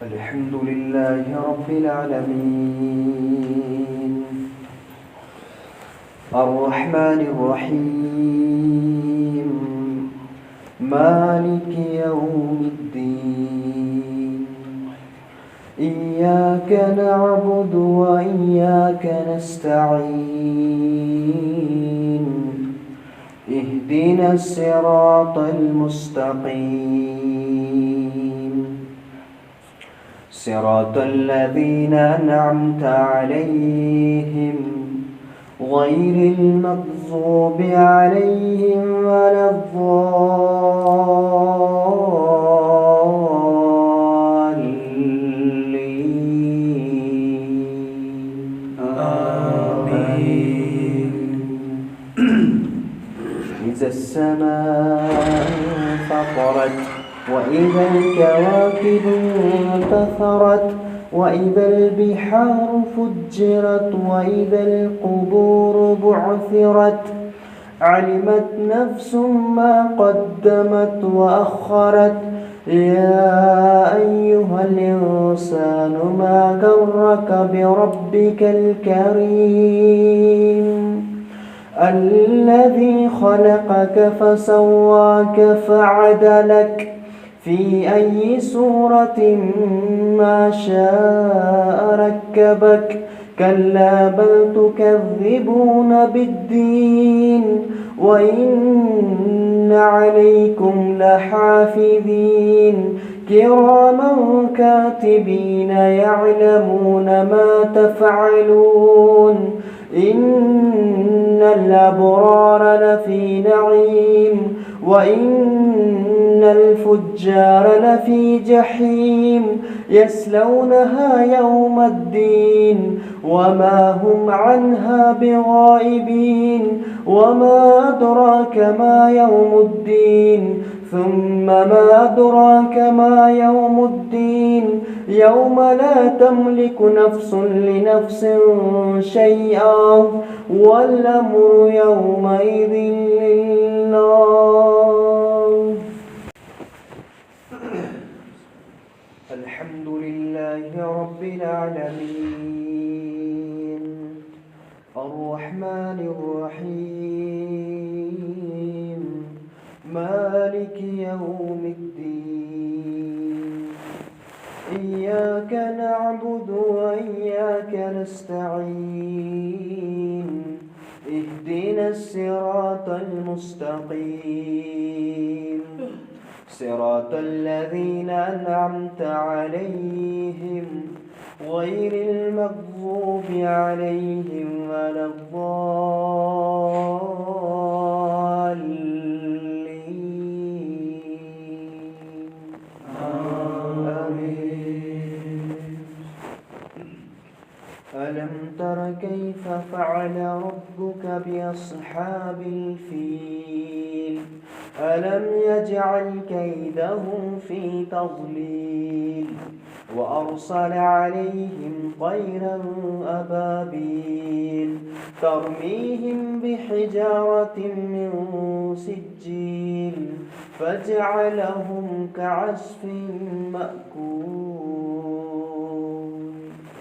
الحمد لله رب العالمين الرحمن الرحيم مالك يوم الدين إياك نعبد وإياك نستعين اهدنا الصراط المستقيم صراط الذين أنعمت عليهم غير المغضوب عليهم ولا الضالين آمين. إذا السماء انفطرت وإذا الكواكب انتثرت وإذا البحار فجرت وإذا القبور بعثرت علمت نفس ما قدمت وأخرت يا أيها الإنسان ما غرك بربك الكريم الذي خلقك فسواك فعدلك في أي صورة ما شاء ركبك كلا بل تكذبون بالدين وإن عليكم لحافظين كراما كاتبين يعلمون ما تفعلون إن الأبرار لفي نعيم وإن الفجار لفي جحيم يصلونها يوم الدين وما هم عنها بغائبين وما أدراك ما يوم الدين ثم ما أدراك ما يوم الدين يوم لا تملك نفس لنفس شيئا والأمر يومئذ لله. الحمد لله رب العالمين الرحمن الرحيم مالك يوم الدين إياك نعبد وإياك نستعين اهدنا الصراط المستقيم صراط الذين أنعمت عليهم غير المغضوب عليهم ولا الضالين آمين. ألم تر كيف فعل ربك بأصحاب الفيل ألم يجعل كيدهم في تضليل وأرسل عليهم طيرا أبابيل ترميهم بحجارة من سجيل فجعلهم كعصف مأكول.